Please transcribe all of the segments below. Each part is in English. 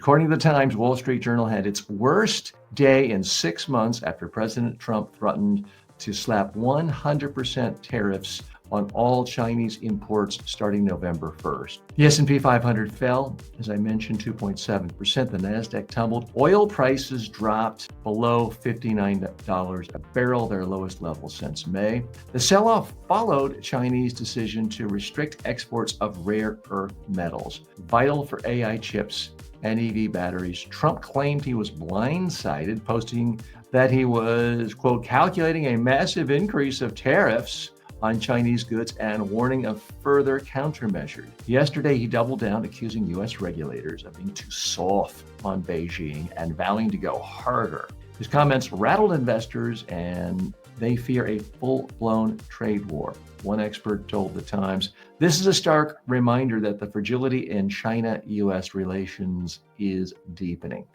According to the Times, Wall Street Journal had its worst day in 6 months after President Trump threatened to slap 100% tariffs on all Chinese imports starting November 1st. The S&P 500 fell, as I mentioned, 2.7%. The Nasdaq tumbled. Oil prices dropped below $59 a barrel, their lowest level since May. The sell-off followed Chinese decision to restrict exports of rare earth metals, vital for AI chips and EV batteries. Trump claimed he was blindsided, posting that he was, quote, calculating a massive increase of tariffs on Chinese goods and warning of further countermeasures. Yesterday, he doubled down, accusing U.S. regulators of being too soft on Beijing and vowing to go harder. His comments rattled investors, and they fear a full-blown trade war. One expert told the Times, "This is a stark reminder that the fragility in China-U.S. relations is deepening."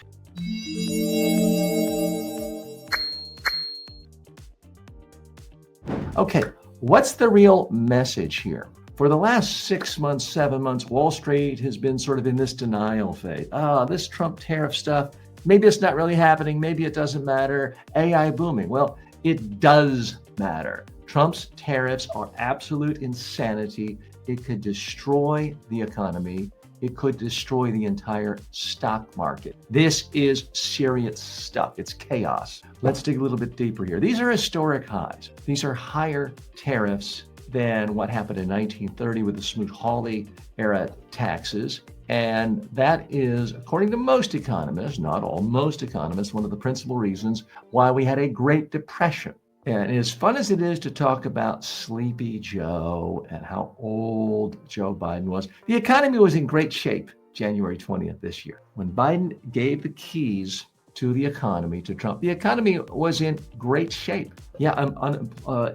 Okay, what's the real message here? For the last 6 months, 7 months, Wall Street has been sort of in this denial phase. This Trump tariff stuff, maybe it's not really happening. Maybe it doesn't matter. AI booming. Well, it does matter. Trump's tariffs are absolute insanity. It could destroy the economy. It could destroy the entire stock market. This is serious stuff. It's chaos. Let's dig a little bit deeper here. These are historic highs. These are higher tariffs than what happened in 1930 with the Smoot-Hawley era taxes. And that is, according to most economists, not all, most economists, one of the principal reasons why we had a Great Depression. And as fun as it is to talk about Sleepy Joe and how old Joe Biden was, the economy was in great shape January 20th this year. When Biden gave the keys to the economy to Trump, the economy was in great shape. Yeah,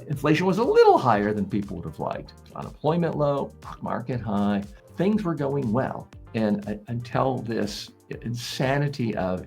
inflation was a little higher than people would have liked. Unemployment low, stock market high, things were going well. And until this insanity of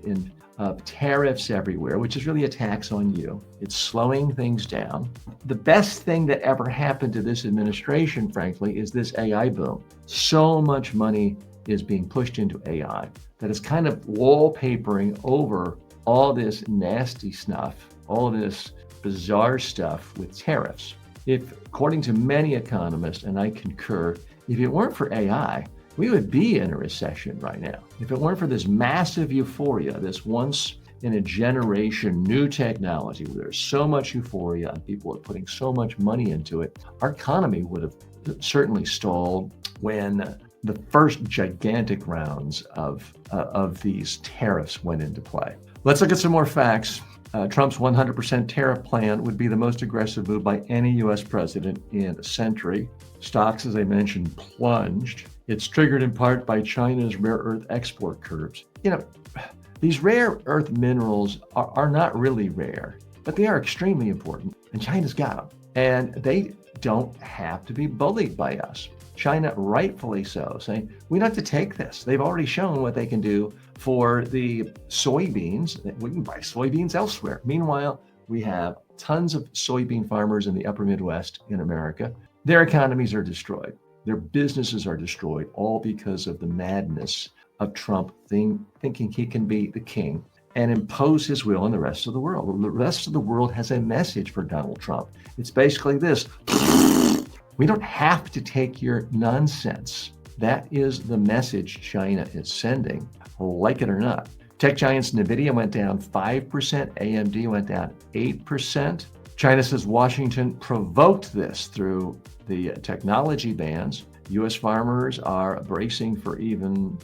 tariffs everywhere, which is really a tax on you. It's slowing things down. The best thing that ever happened to this administration, frankly, is this AI boom. So much money is being pushed into AI that is kind of wallpapering over all this nasty stuff, all this bizarre stuff with tariffs. According to many economists, and I concur, if it weren't for AI, we would be in a recession right now. If it weren't for this massive euphoria, this once in a generation new technology, where there's so much euphoria and people are putting so much money into it, our economy would have certainly stalled when the first gigantic rounds of these tariffs went into play. Let's look at some more facts. Trump's 100% tariff plan would be the most aggressive move by any U.S. president in a century. Stocks, as I mentioned, plunged. It's triggered in part by China's rare earth export curbs. These rare earth minerals are not really rare, but they are extremely important, and China's got them. And they don't have to be bullied by us. China, rightfully so, saying, we don't have to take this. They've already shown what they can do for the soybeans. We can buy soybeans elsewhere. Meanwhile, we have tons of soybean farmers in the upper Midwest in America. Their economies are destroyed. Their businesses are destroyed, all because of the madness of Trump thinking he can be the king and impose his will on the rest of the world. The rest of the world has a message for Donald Trump. It's basically this: we don't have to take your nonsense. That is the message China is sending, like it or not. Tech giants NVIDIA went down 5%, AMD went down 8%. China says Washington provoked this through the technology bans. U.S. farmers are bracing for even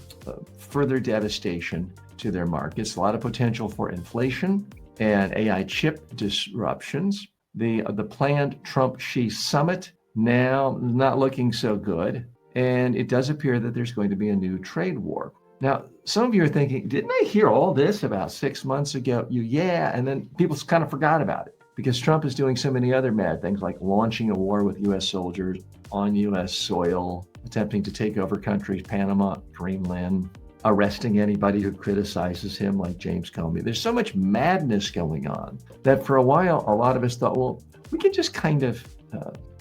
further devastation to their markets. A lot of potential for inflation and AI chip disruptions. The planned Trump-Xi summit now not looking so good. And it does appear that there's going to be a new trade war. Now, some of you are thinking, didn't I hear all this about 6 months ago? Yeah, and then people kind of forgot about it because Trump is doing so many other mad things like launching a war with U.S. soldiers on U.S. soil, attempting to take over countries, Panama, Greenland, arresting anybody who criticizes him like James Comey. There's so much madness going on that for a while, a lot of us thought, well, we could just kind of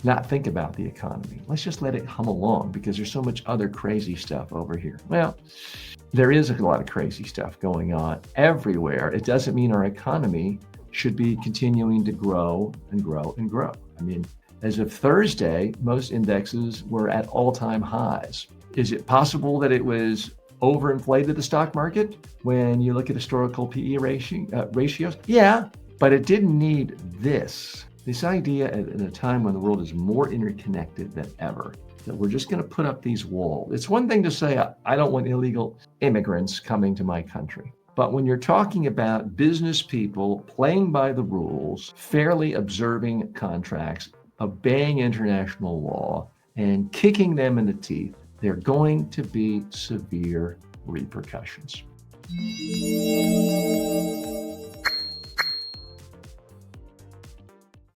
not think about the economy. Let's just let it hum along because there's so much other crazy stuff over here. Well, There is a lot of crazy stuff going on everywhere. It doesn't mean our economy should be continuing to grow and grow and grow. I mean, as of Thursday, most indexes were at all-time highs. Is it possible that it was overinflated, the stock market, when you look at historical PE ratios? Yeah, but it didn't need this idea at a time when the world is more interconnected than ever, that we're just going to put up these walls. It's one thing to say, I don't want illegal immigrants coming to my country. But when you're talking about business people playing by the rules, fairly observing contracts, obeying international law, and kicking them in the teeth, there are going to be severe repercussions.